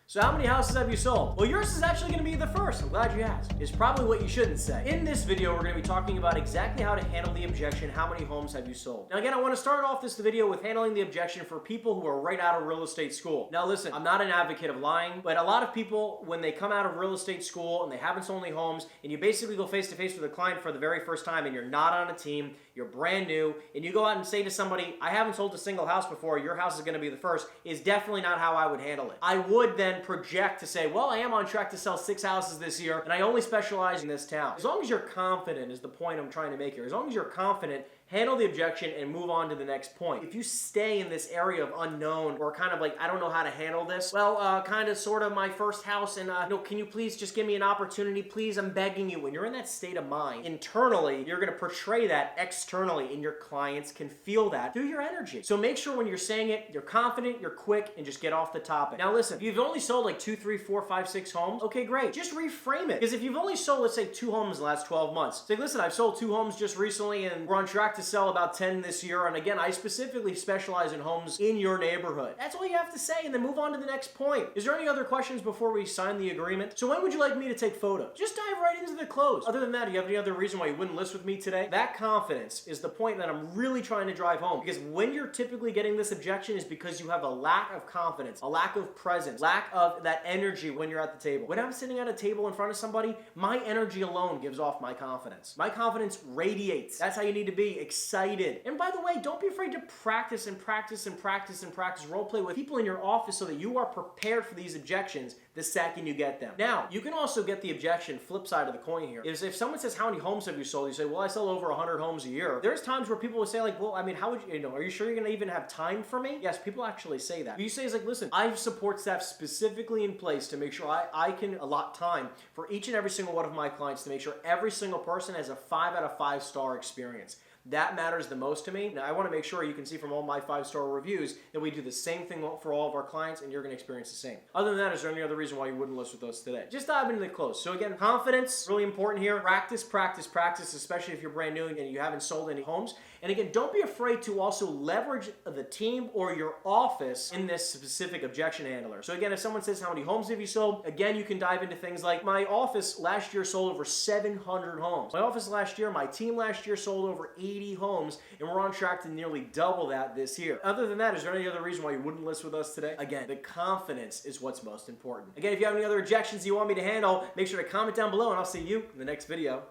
So how many houses have you sold? Well, yours is actually going to be the first. I'm glad you asked. It's probably what you shouldn't say. In this video, we're going to be talking about exactly how to handle the objection, how many homes have you sold? Now again, I want to start off this video with handling the objection for people who are right out of real estate school. Now listen, I'm not an advocate of lying, but a lot of people, when they come out of real estate school and they haven't sold any homes, and you basically go face to face with a client for the very first time and you're not on a team, you're brand new, and you go out and say to somebody, I haven't sold a single house before, your house is going to be the first, is definitely not how I would handle it. I would then project to say, well, I am on track to sell 6 houses this year, and I only specialize in this town. As long as you're confident is the point I'm trying to make here. As long as you're confident, handle the objection and move on to the next point. If you stay in this area of unknown or kind of like, I don't know how to handle this, well, kind of sort of my first house and, no, can you please just give me an opportunity? Please, I'm begging you. When you're in that state of mind, internally, you're going to portray that externally and your clients can feel that through your energy. So make sure when you're saying it, you're confident, you're quick, and just get off the topic. Now listen, if you've only sold like 2, 3, 4, 5, 6 homes, okay, great. Just reframe it. Because if you've only sold, let's say 2 homes in the last 12 months, say, listen, I've sold 2 homes just recently and we're on track to sell about 10 this year. And again, I specifically specialize in homes in your neighborhood. That's all you have to say, and then move on to the next point. Is there any other questions before we sign the agreement? So when would you like me to take photos? Just dive right into the close. Other than that, do you have any other reason why you wouldn't list with me today? That confidence is the point that I'm really trying to drive home, because when you're typically getting this objection is because you have a lack of confidence, a lack of presence, lack of that energy when you're at the table. When I'm sitting at a table in front of somebody, my energy alone gives off my confidence. My confidence radiates. That's how you need to be, excited. And by the way, don't be afraid to practice and practice and practice and practice role play with people in your office so that you are prepared for these objections the second you get them. Now, you can also get the objection flip side of the coin here. Is if someone says, how many homes have you sold? You say, well, I sell over 100 homes a year. There's times where people will say like, well, I mean, how would you know, are you sure you're gonna even have time for me? Yes, people actually say that. But you say is like, listen, I have support staff specifically in place to make sure I can allot time for each and every single one of my clients to make sure every single person has a 5 out of 5 star experience. That matters the most to me. Now, I want to make sure you can see from all my 5-star reviews that we do the same thing for all of our clients, and you're going to experience the same. Other than that, is there any other reason why you wouldn't list with us today? Just dive into the close. So again, confidence, really important here. Practice, practice, practice, especially if you're brand new and you haven't sold any homes. And again, don't be afraid to also leverage the team or your office in this specific objection handler. So again, if someone says, how many homes have you sold? Again, you can dive into things like, my office last year sold over 700 homes. My office last year, my team last year sold over 80 homes, and we're on track to nearly double that this year. Other than that, is there any other reason why you wouldn't list with us today? Again, the confidence is what's most important. Again, if you have any other objections you want me to handle, make sure to comment down below, and I'll see you in the next video.